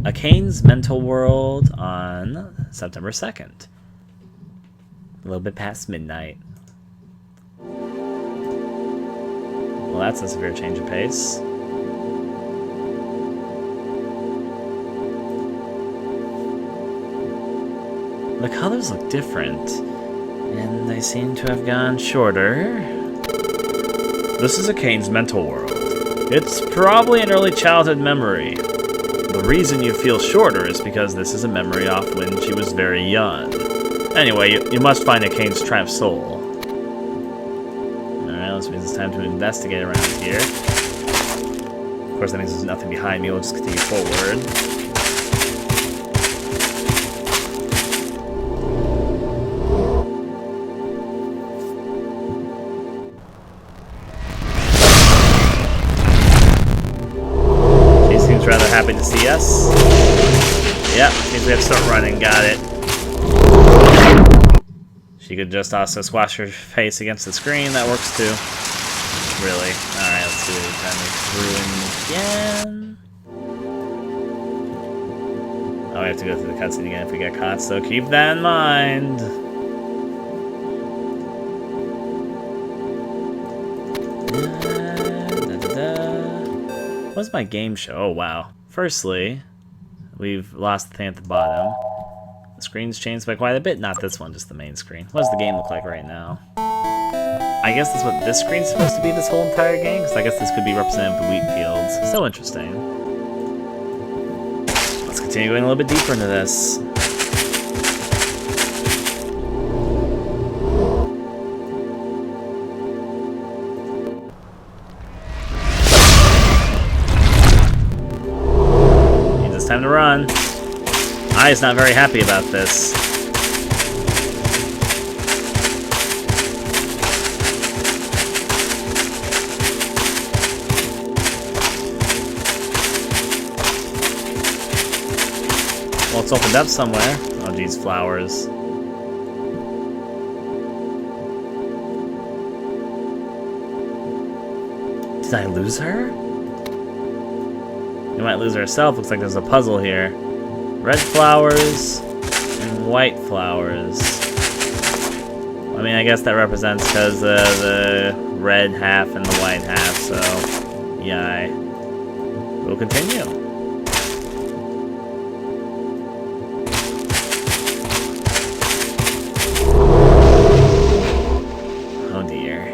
A Kane's Mental World on September 2nd. A little bit past midnight. Well, that's a severe change of pace. The colors look different, and they seem to have gone shorter. This is a Kane's Mental World. It's probably an early childhood memory. The reason you feel shorter is because this is a memory off when she was very young. Anyway, you must find a Kane's trapped soul. Alright, this means it's time to investigate around here. Of course, that means there's nothing behind me. We'll just continue forward. Rather happy to see us. Yep, means we have to start running. Got it. She could just also squash her face against the screen. That works too. Really. Alright, let's do it again. Oh, we have to go through the cutscene again if we get caught, so keep that in mind. What's my game show? Oh, wow. Firstly, we've lost the thing at the bottom. The screen's changed by quite a bit. Not this one, just the main screen. What does the game look like right now? I guess that's what this screen's supposed to be this whole entire game? Because I guess this could be representative of the wheat fields. So interesting. Let's continue going a little bit deeper into this. Time to run. Ai's not very happy about this. Well, it's opened up somewhere. Oh, geez, flowers. Did I lose her? We might lose herself. Looks like there's a puzzle here. Red flowers and white flowers. I mean, I guess that represents because the red half and the white half, so yeah, we'll continue. Oh dear.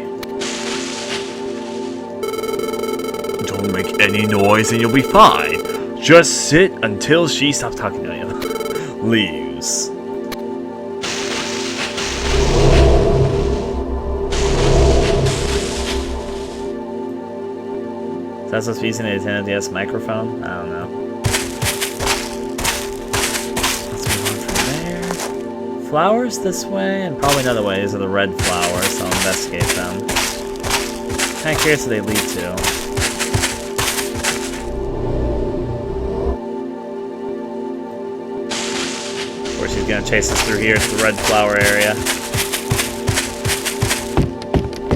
Don't make any noise and you'll be fine. Just sit until she stops talking to you. Leaves. Is that supposed to be using the Nintendo DS microphone? I don't know. Let's move on from there. Flowers this way, and probably another way. These are the red flowers, so I'll investigate them. Kinda curious what they lead to. She's gonna chase us through here to the red flower area.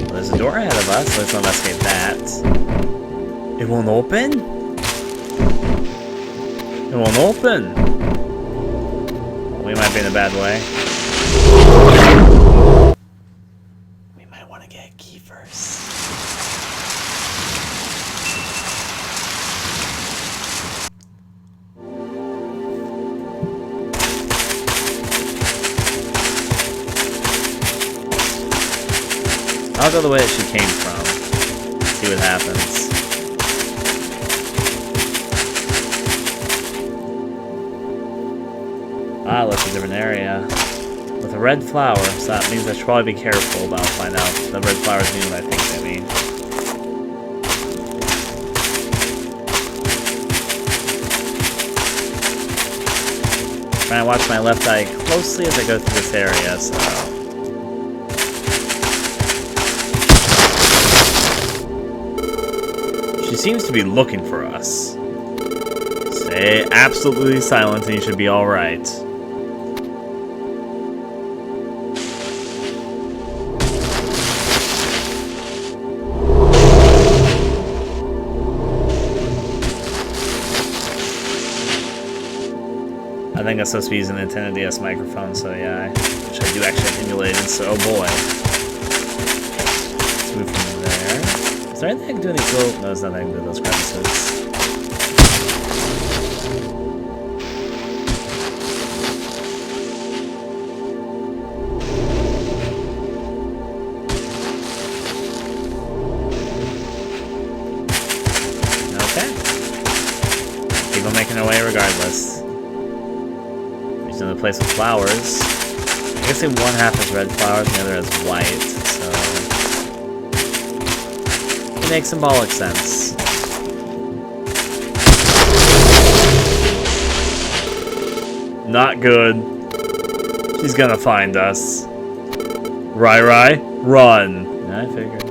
Well, there's a door ahead of us. Let's investigate that. It won't open? It won't open. We might be in a bad way. We might want to get a key first. I'll go the way that she came from. See what happens. Ah, looks a different area. With a red flower, so that means I should probably be careful about finding out if the red flowers mean what I think they mean. Trying to watch my left eye closely as I go through this area, so... She seems to be looking for us. Stay absolutely silent and you should be alright. I think I'm supposed to be using the Nintendo DS microphone, so yeah, which I do actually have emulated, so oh boy. Let's move from there. Is there anything I can do in these little... No, there's nothing I can do with those crevices. People making their way regardless. There's another place with flowers. I guess one half has red flowers and the other has white, so it makes symbolic sense. Not good. She's gonna find us. RyRy, run. I figured.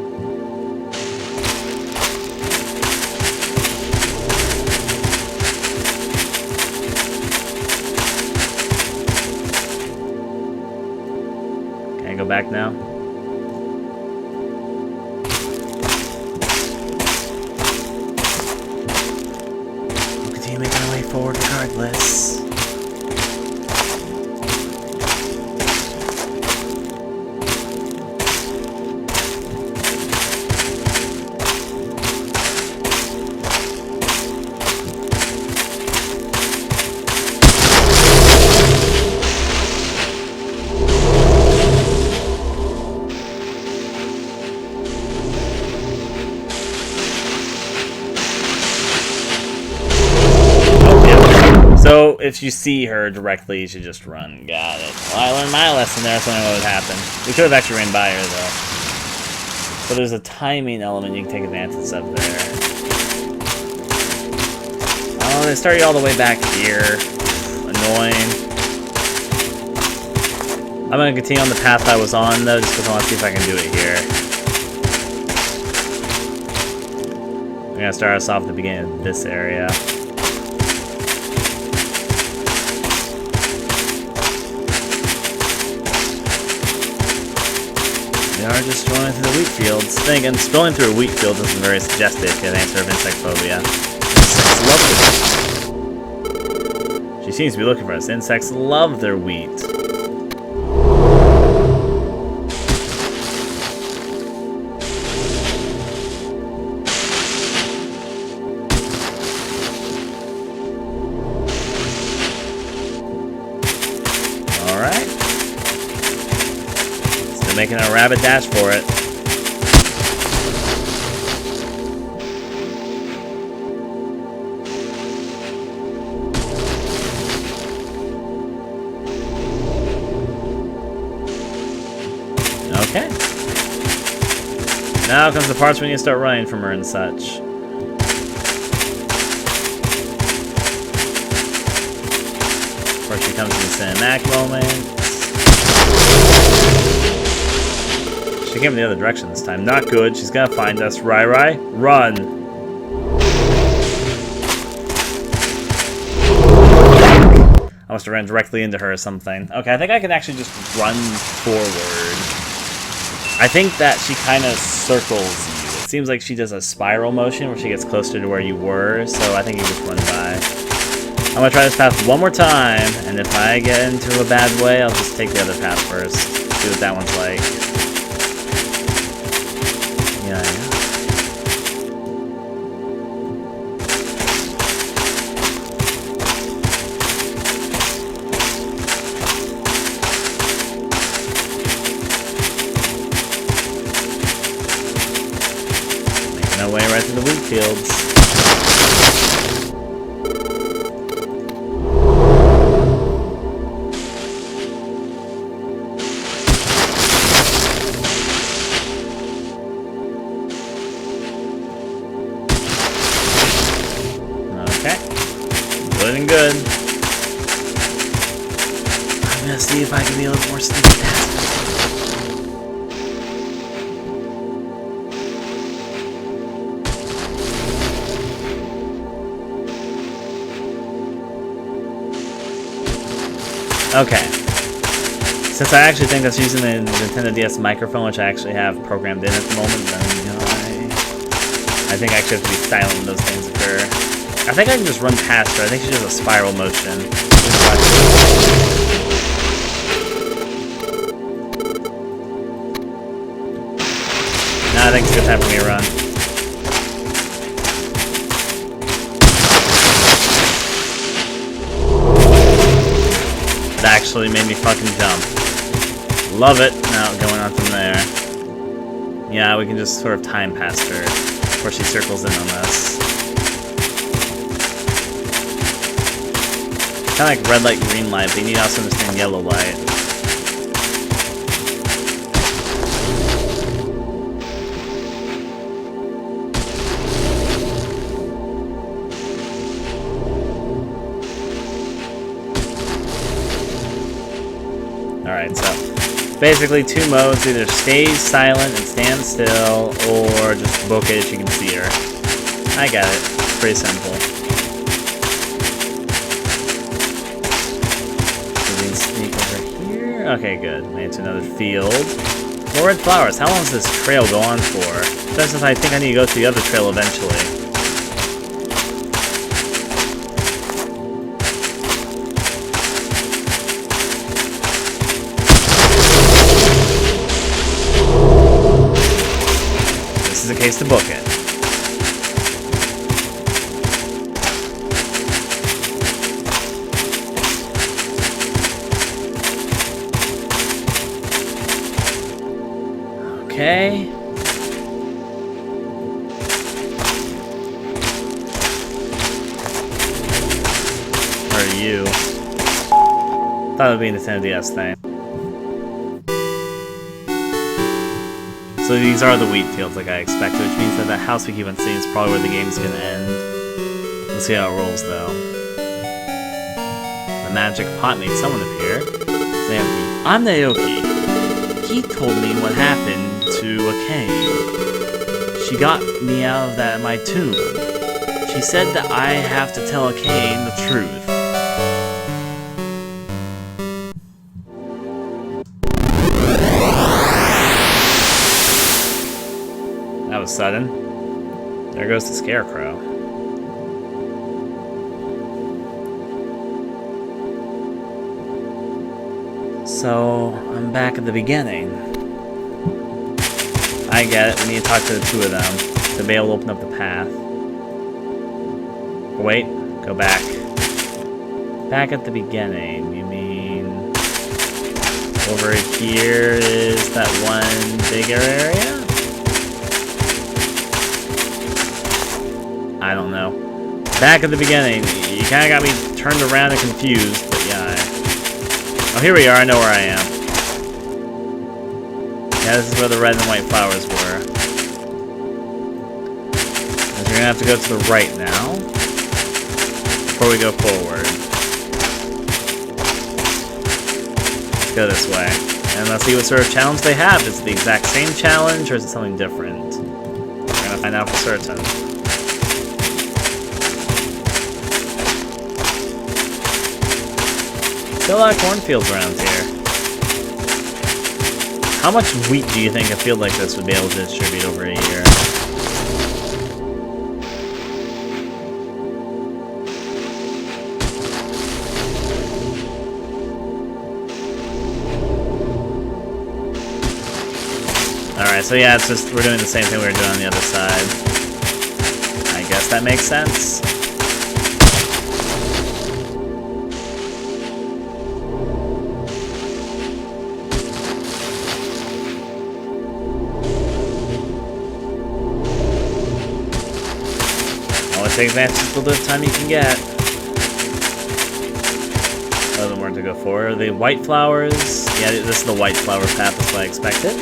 Go back now. We'll continue making our way forward regardless. So, if you see her directly, you should just run. Got it. Well, I learned my lesson there, so I know what would happen. We could have actually ran by her, though. So there's a timing element you can take advantage of there. Oh, they started all the way back here. Annoying. I'm going to continue on the path I was on, though, just because I want to see if I can do it here. I'm going to start us off at the beginning of this area. We are just strolling through the wheat fields. Then again, strolling through a wheat field isn't very suggestive to an answer of insect phobia. Insects love it. She seems to be looking for us. Insects love their wheat. Alright. Making a rabbit dash for it. Okay. Now comes the parts we need to start running from her and such. Of course, she comes in the cinematic moment. She came in the other direction this time. Not good. She's gonna find us. RyRy, run. I must have ran directly into her or something. Okay, I think I can actually just run forward. I think that she kind of circles you. It seems like she does a spiral motion where she gets closer to where you were, so I think you just run by. I'm gonna try this path one more time, and if I get into a bad way, I'll just take the other path first. See what that one's like. Yeah. Making our way right through the wheat fields. Looking good. I'm gonna see if I can be a little more sneaky past it. Okay. Since I actually think that's using the Nintendo DS microphone, which I actually have programmed in at the moment, then, you know, I think I actually have to be silent when those things occur. I think I can just run past her. I think she does a spiral motion. Nah, I think it's a good time for me to run. It actually made me fucking jump. Love it. Now going on from there. Yeah, we can just sort of time past her before she circles in on us. Kind of like red light, green light, but you need to also understand yellow light. Alright, so basically two modes, either stay silent and stand still, or just book it if you can see her. I got it. It's pretty simple. Sneak over here. Okay, good. Made it to another field. More red flowers. How long does this trail go on for? Especially since I think I need to go to the other trail eventually. This is a case to book it. Okay. Or you. Thought it would be an Nintendo DS thing. So these are the wheat fields like I expected, which means that house we keep on seeing is probably where the game's gonna end. We'll see how it rolls though. The magic pot made someone appear. Naoki. I'm Naoki. He told me what happened to a cave. She got me out of my tomb. She said that I have to tell a Kane the truth. That was sudden. There goes the scarecrow. So, I'm back at the beginning. I get it, we need to talk to the two of them to be able to open up the path. Wait, go back. Back at the beginning, you mean... over here is that one bigger area? I don't know. Back at the beginning, you kinda got me turned around and confused, but yeah. Oh, here we are, I know where I am. Yeah, this is where the red and white flowers were. And you're gonna have to go to the right now before we go forward. Let's go this way. And let's see what sort of challenge they have. Is it the exact same challenge or is it something different? We're gonna find out for certain. Still a lot of cornfields around here. How much wheat do you think a field like this would be able to distribute over a year? Alright, so yeah, it's just we're doing the same thing we were doing on the other side. I guess that makes sense. Take advantage of the little bit of time you can get. Other more to go for. The white flowers. Yeah, this is the white flower path, that's what I expected.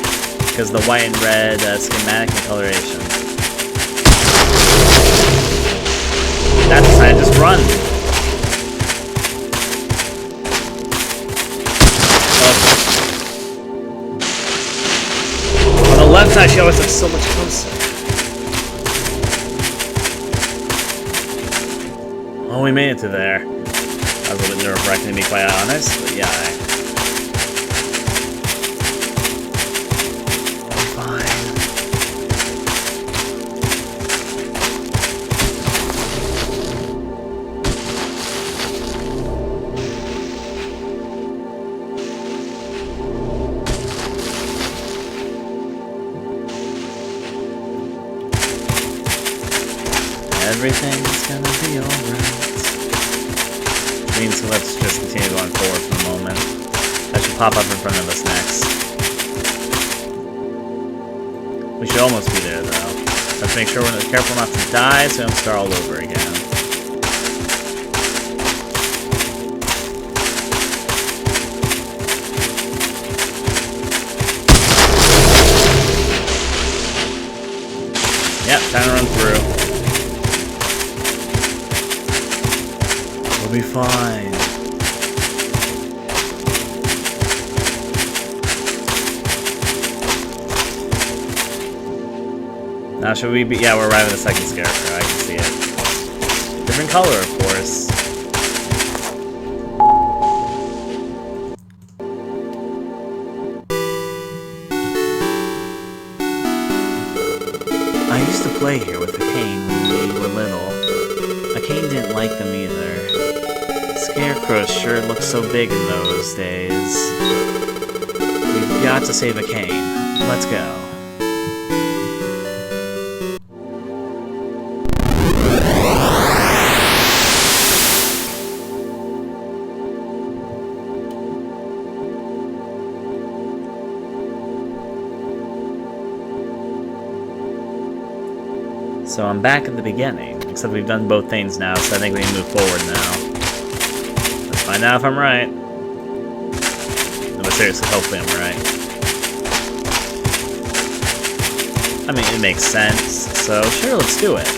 Because the white and red schematic and coloration. That's the sign, just run. Oh. On the left side, she always looks so much closer. Oh, we made it to there. That was a little bit nerve-wracking to be quite honest, but yeah. I'm fine. Everything's gonna be alright. Means let's just continue going forward for the moment. That should pop up in front of us next. We should almost be there though. Let's make sure we're careful not to die so we don't start all over again. Yep, time to run through. We'll be fine. Now should we be... Yeah, we're arriving at the second scarecrow. I can see it. Different color, of course. I used to play here with a cane when we were little. A cane didn't like them either. Scarecrows sure looked so big in those days. We've got to save a cane. Let's go. So I'm back at the beginning, except we've done both things now, so I think we can move forward now. Let's find out if I'm right. No, but seriously, hopefully I'm right. I mean, it makes sense, so sure, let's do it.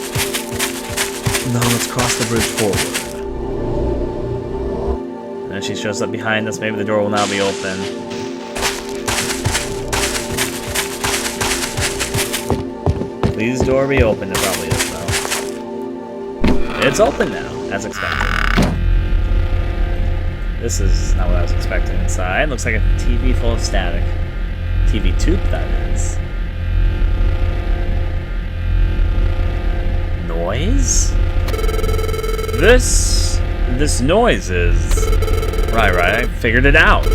Now let's cross the bridge forward. And then she shows up behind us, maybe the door will now be open. Please, door be open. It probably is, though. It's open now, as expected. This is not what I was expecting inside. Looks like a TV full of static. TV tube, that is. Noise? This noise is... RyRy, I figured it out.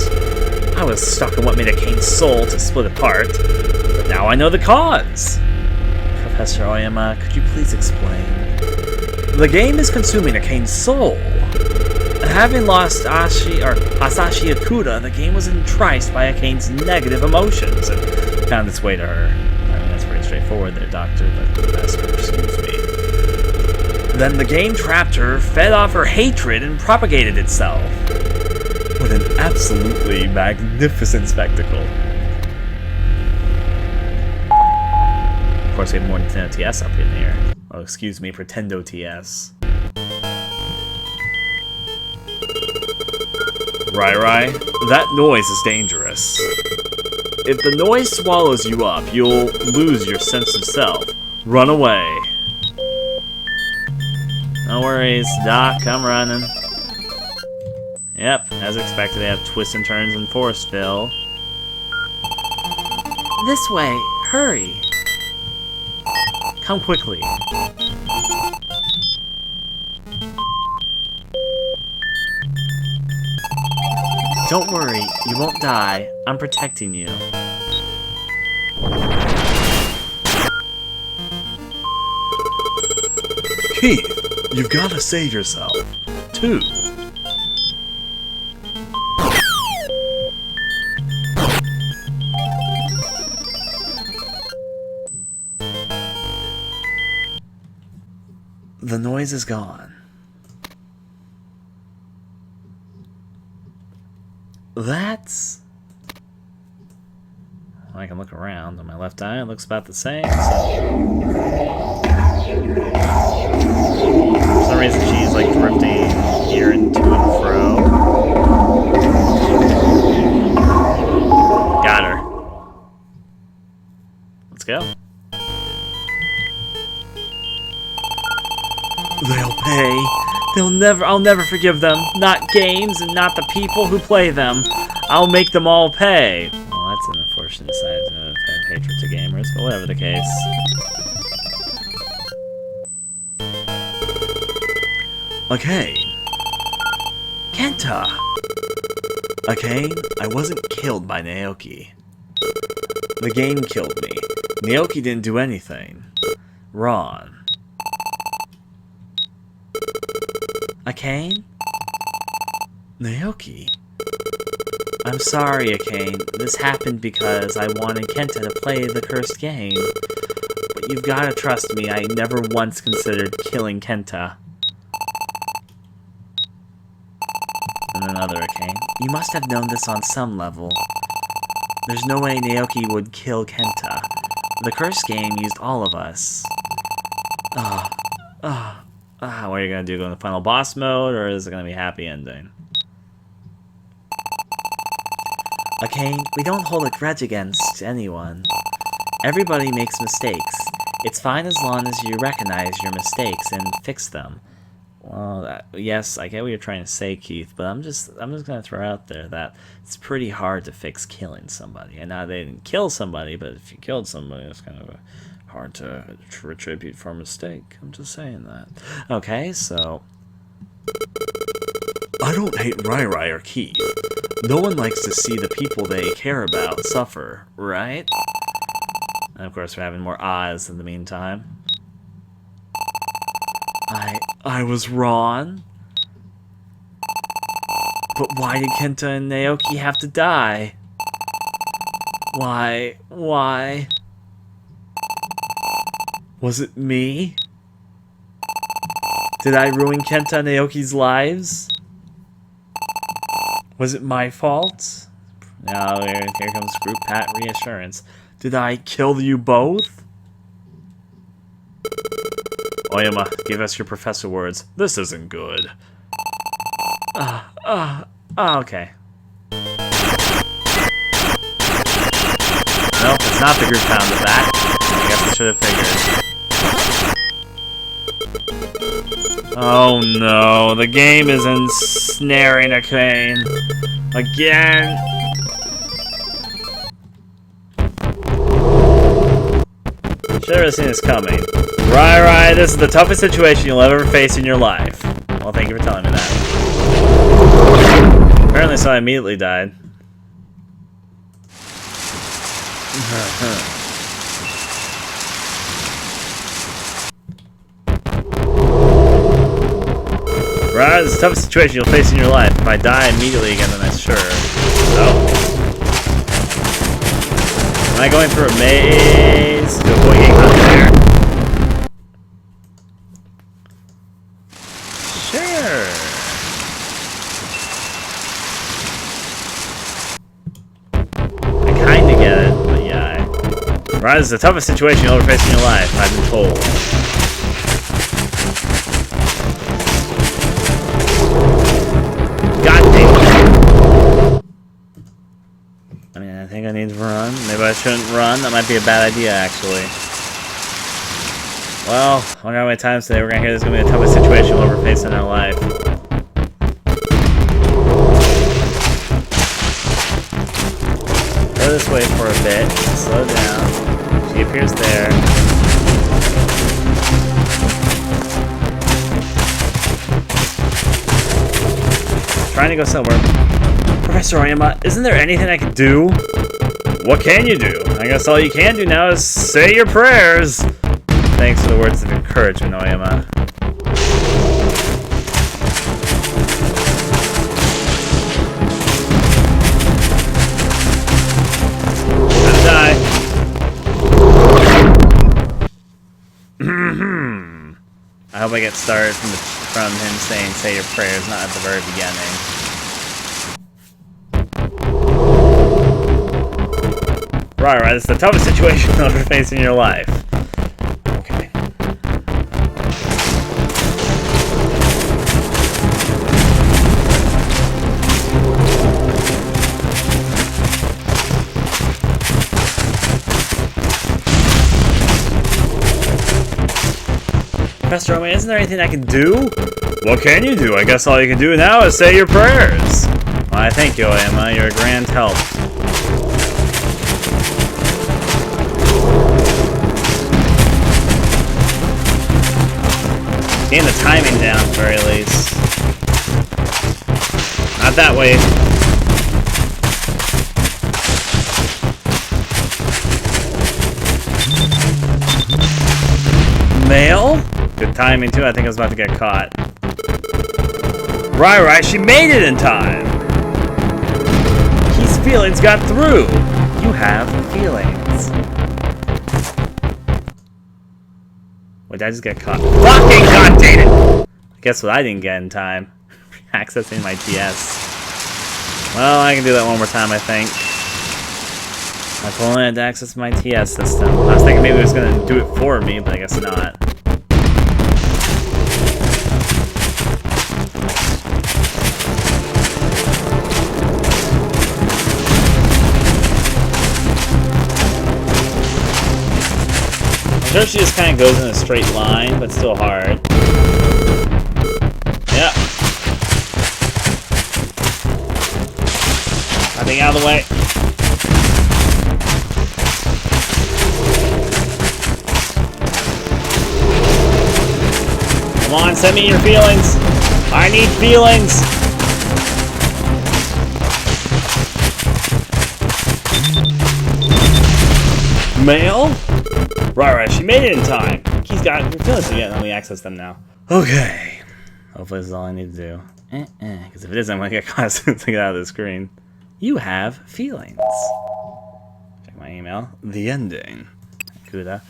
I was stuck on what made a cane's soul to split apart, but now I know the cause. Professor Ooyama, could you please explain? The game is consuming a cane's soul. Having lost Asashi Akuda, the game was enticed by a cane's negative emotions and found its way to her. I mean, that's pretty straightforward there, Doctor, but Master, excuse me. Then the game trapped her, fed off her hatred, and propagated itself. What an absolutely magnificent spectacle. Of course, we have more Nintendo TS up in here. Oh, excuse me, Pretendo TS. RyRy, that noise is dangerous. If the noise swallows you up, you'll lose your sense of self. Run away. No worries, Doc, I'm running. Yep, as expected, they have twists and turns in Forestville. This way, hurry. Come quickly. Don't worry, you won't die. I'm protecting you. Keith, you've got to save yourself. Too. The noise is gone. That's... I can look around. On my left eye, it looks about the same. So... For some reason, she's like drifting here and to and fro. Got her. Let's go. They'll pay. I'll never forgive them. Not games and not the people who play them. I'll make them all pay. Well, that's an unfortunate side of have hatred to gamers, but whatever the case. Okay. Kenta! Okay, I wasn't killed by Naoki. The game killed me. Naoki didn't do anything. Ron. Akane? Naoki? I'm sorry, Akane. This happened because I wanted Kenta to play the cursed game. But you've gotta trust me, I never once considered killing Kenta. And another Akane. You must have known this on some level. There's no way Naoki would kill Kenta. The cursed game used all of us. What are you gonna do? Go in the final boss mode, or is it gonna be a happy ending? Akane, we don't hold a grudge against anyone. Everybody makes mistakes. It's fine as long as you recognize your mistakes and fix them. Well, yes, I get what you're trying to say, Keith, but I'm just gonna throw out there that it's pretty hard to fix killing somebody. And now they didn't kill somebody, but if you killed somebody, it's kind of hard to retribute for a mistake. I'm just saying that. Okay, so I don't hate RyRy or Keith. No one likes to see the people they care about suffer, right? And of course, we're having more ahs in the meantime. I was wrong. But why did Kenta and Naoki have to die? Why? Was it me? Did I ruin Kenta and Naoki's lives? Was it my fault? Now here comes group pat reassurance. Did I kill you both? Ooyama, give us your professor words. This isn't good. Okay. Nope, it's not the group found the bat. I guess I should have figured. Oh no, the game is ensnaring Akane. Again. Should have seen this coming. RyRy, this is the toughest situation you'll ever face in your life. Well, thank you for telling me that. Apparently, so I immediately died. RyRy, this is the toughest situation you'll face in your life. If I die immediately again, then that's sure. So. Am I going through a maze to avoid getting caught there? Sure. I kinda get it, but yeah. RyRy, this is the toughest situation you'll ever face in your life, I've been told. God damn it. I mean, I think I need to run. Maybe I shouldn't run. That might be a bad idea, actually. Well, I wonder how many times today we're going to hear this is going to be the toughest situation we'll ever face in our life. Go this way for a bit. Slow down. She appears there. Trying to go somewhere. Professor Ooyama, isn't there anything I can do? What can you do? I guess all you can do now is say your prayers. Thanks for the words of encouragement, Ooyama. Gonna die. I hope I get started from him saying say your prayers, not at the very beginning. RyRy, this is the toughest situation you'll ever face in your life. Okay. Professor Ooyama, isn't there anything I can do? What can you do? I guess all you can do now is say your prayers. Well, I thank you, Ooyama. You're a grand help. Getting the timing down, at the very least. Not that way. Mail? Good timing, too. I think I was about to get caught. RyRy, she made it in time! His feelings got through! You have feelings. Wait, did I just get caught? Fucking goddamn it! Guess what I didn't get in time? Accessing my TS. Well, I can do that one more time, I think. If only I had to access my TS system. I was thinking maybe it was going to do it for me, but I guess not. I'm sure she just kind of goes in a straight line, but still hard. Yeah. Nothing out of the way. Come on, send me your feelings. I need feelings. Mail? RyRy, she made it in time. He's got your feelings again. Let me access them now. Okay. Hopefully this is all I need to do. Because if it isn't, I'm going to get caught as soon as I get out of the screen. You have feelings. Check my email. The ending. Kuda.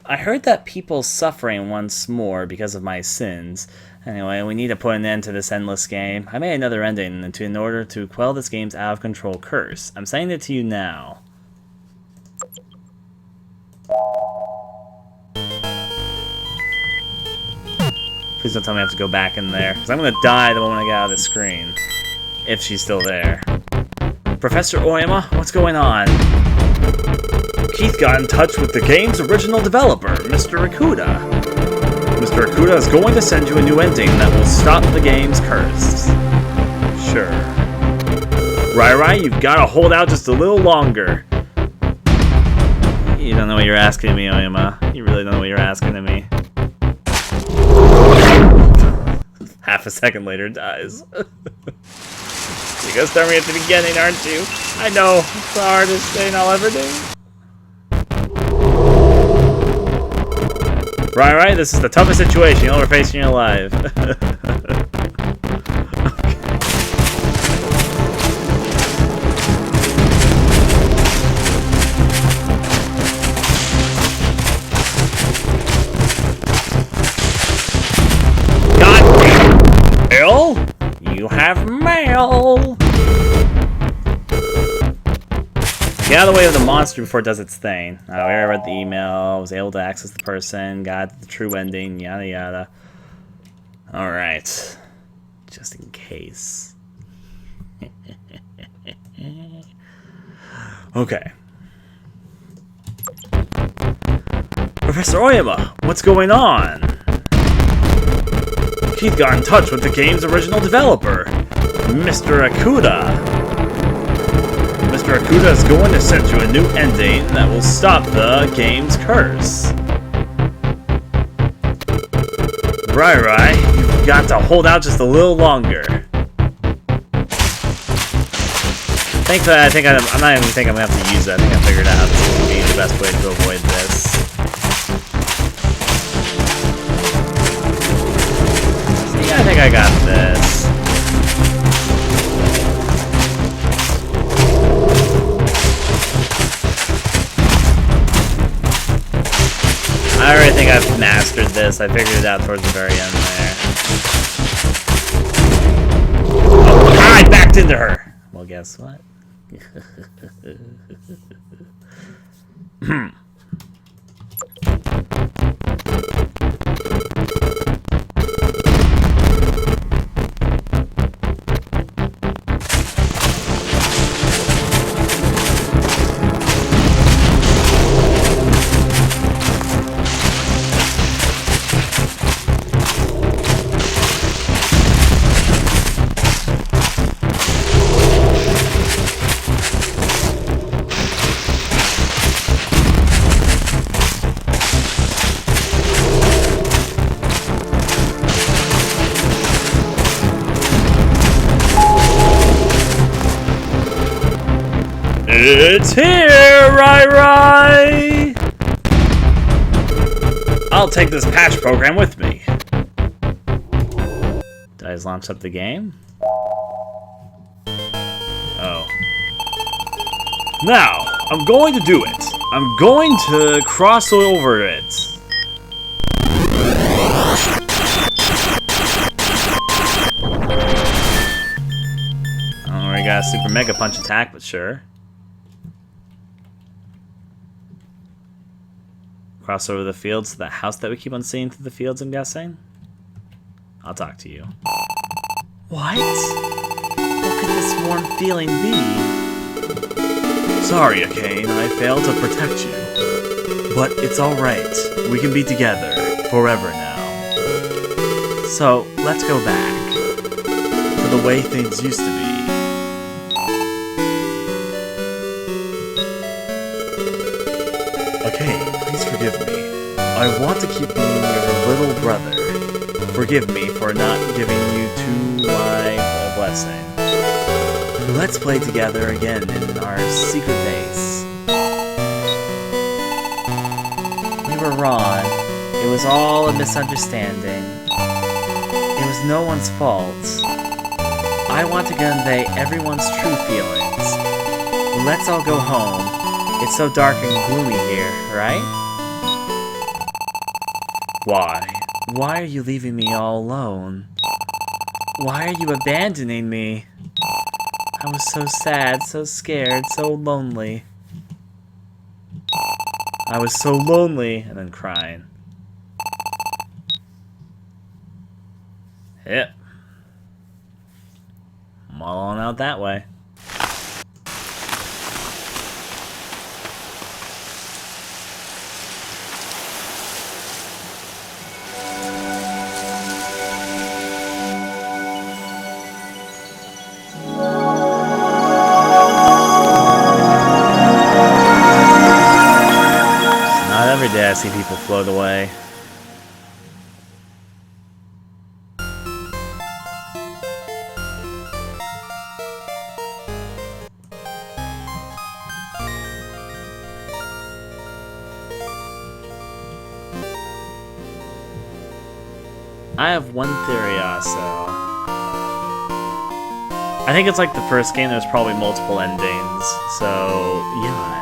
I heard that people suffering once more because of my sins. Anyway, we need to put an end to this endless game. I made another ending in order to quell this game's out-of-control curse. I'm sending it to you now. Please don't tell me I have to go back in there, because I'm going to die the moment I get out of the screen. If she's still there. Professor Ooyama, what's going on? Keith got in touch with the game's original developer, Mr. Ikuda. Mr. Ikuda is going to send you a new ending that will stop the game's curse. Sure. RyRy, you've got to hold out just a little longer. You don't know what you're asking me, Ooyama. You really don't know what you're asking of me. Half a second later, dies. You're gonna start me at the beginning, aren't you? I know, it's the hardest thing I'll ever do. RyRy, this is the toughest situation you'll ever face in your life. You have mail! Get out of the way of the monster before it does its thing. I already read the email, was able to access the person, got the true ending, yada yada. Alright. Just in case. Okay. Professor Ooyama, what's going on? Keith got in touch with the game's original developer, Mr. Ikuda. Mr. Ikuda is going to send you a new ending that will stop the game's curse. RyRy, you've got to hold out just a little longer. Thankfully, I'm not even thinking I'm going to have to use that. I think I figured out this will be the best way to avoid this. I think I got this. I already think I've mastered this. I figured it out towards the very end there. Oh, I backed into her! Well, guess what? It's here, RyRy! I'll take this patch program with me. Did I I just launched up the game? Oh. Now, I'm going to do it. I'm going to cross over it. I don't know, we got a super mega punch attack, but sure. Cross over the fields to that house that we keep on seeing through the fields, I'm guessing? I'll talk to you. What? What could this warm feeling be? Sorry, Akane, I failed to protect you. But it's alright. We can be together forever now. So, let's go back to the way things used to be. Akane, please forgive me. I want to keep being your little brother. Forgive me for not giving you to my blessing. Let's play together again in our secret base. We were wrong. It was all a misunderstanding. It was no one's fault. I want to convey everyone's true feelings. Let's all go home. It's so dark and gloomy here, right? Why? Why are you leaving me all alone? Why are you abandoning me? I was so sad, so scared, so lonely. I was so lonely, and then crying. Yep. I'm all on out that way. Every day I see people float away. I have one theory also. I think it's like the first game, there's probably multiple endings, so yeah.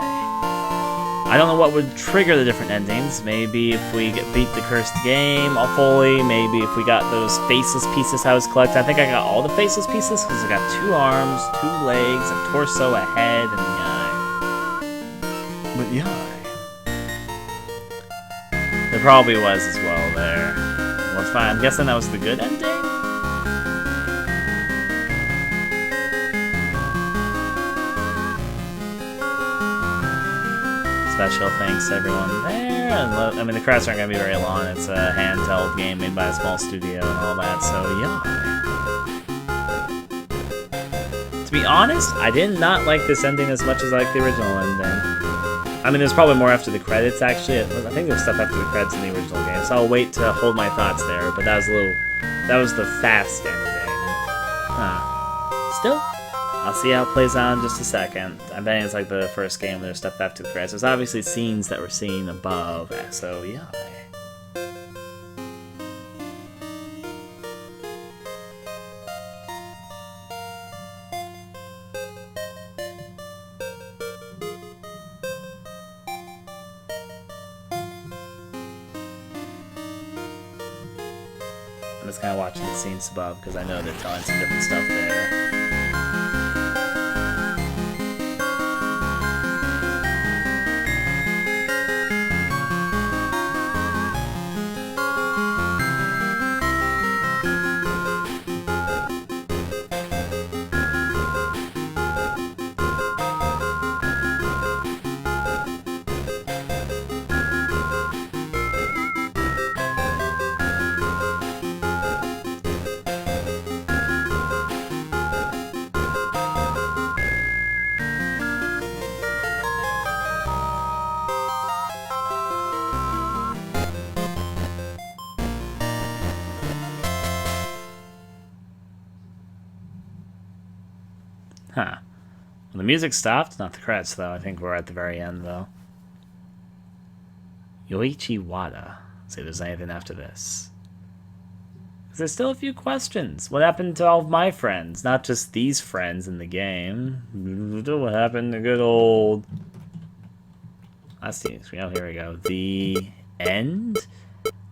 I don't know what would trigger the different endings. Maybe if we beat the cursed game fully, maybe if we got those faceless pieces I was collecting. I think I got all the faceless pieces because I got 2 arms, 2 legs, a torso, a head, and the eye. But the eye. There probably was as well there. Well, it's fine. I'm guessing that was the good ending? Special thanks to everyone there. I mean, the credits aren't going to be very long. It's a handheld game made by a small studio and all that, so yeah. To be honest, I did not like this ending as much as I like the original ending. I mean, there's probably more after the credits, actually. I think there's stuff after the credits in the original game, so I'll wait to hold my thoughts there, but that was the fast ending. Huh. Still, I'll see how it plays out in just a second. I bet it's like the first game, there's stuff after the credits. There's obviously scenes that we're seeing above, so yeah. I'm just kind of watching the scenes above because I know they're telling some different stuff there. Huh. Well, the music stopped, not the credits, though. I think we're at the very end, though. Yoichi Wada. See if there's anything after this. There's still a few questions. What happened to all of my friends? Not just these friends in the game. What happened to good old... Last screen. Oh, here we go. The end?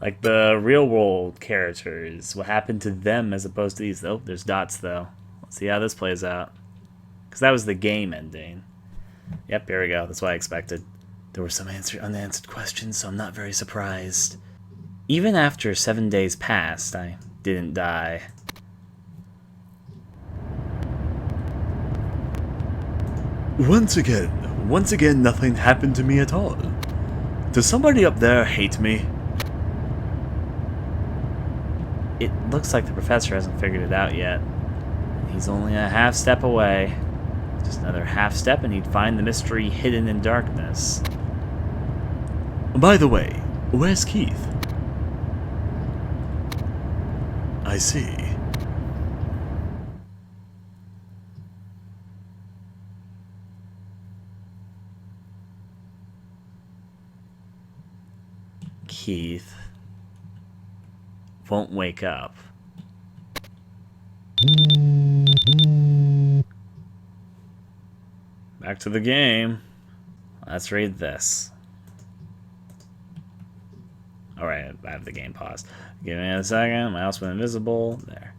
Like the real world characters. What happened to them as opposed to these? Oh, there's dots though. Let's see how this plays out. Because that was the game ending. Yep, here we go. That's what I expected. There were some unanswered questions, so I'm not very surprised. Even after 7 days passed, I didn't die. Once again, nothing happened to me at all. Does somebody up there hate me? It looks like the professor hasn't figured it out yet. He's only a half step away. Just another half step and he'd find the mystery hidden in darkness. By the way, where's Keith? I see. Keith won't wake up. Back to the game. Let's read this. Alright, I have the game paused. Give me a second. My mouse went invisible. There.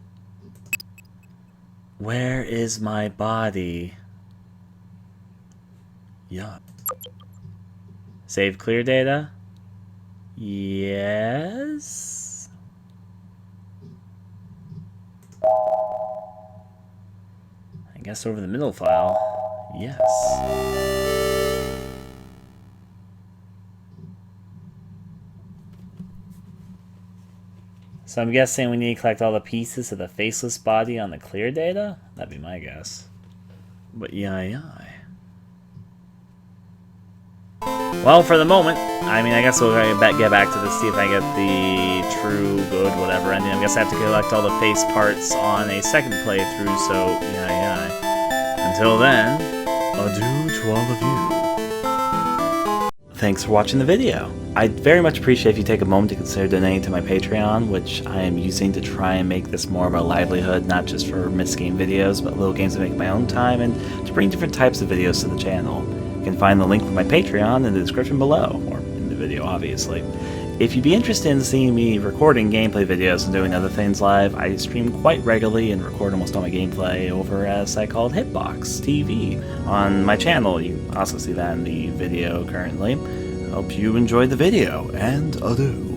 Where is my body? Yeah. Save clear data? Yes. I guess over the middle file. Yes. So I'm guessing we need to collect all the pieces of the faceless body on the clear data? That'd be my guess. But yeah. Well, for the moment, I mean, I guess we'll get back to this, see if I get the true, good, whatever ending. I guess I have to collect all the face parts on a second playthrough, so yeah. Until then, adieu to all of you. Thanks for watching the video. I'd very much appreciate if you take a moment to consider donating to my Patreon, which I am using to try and make this more of a livelihood, not just for missed game videos, but little games I make in my own time, and to bring different types of videos to the channel. You can find the link for my Patreon in the description below, or in the video, obviously. If you'd be interested in seeing me recording gameplay videos and doing other things live, I stream quite regularly and record almost all my gameplay over at a site called Hitbox TV on my channel. You also see that in the video currently. I hope you enjoyed the video, and adieu.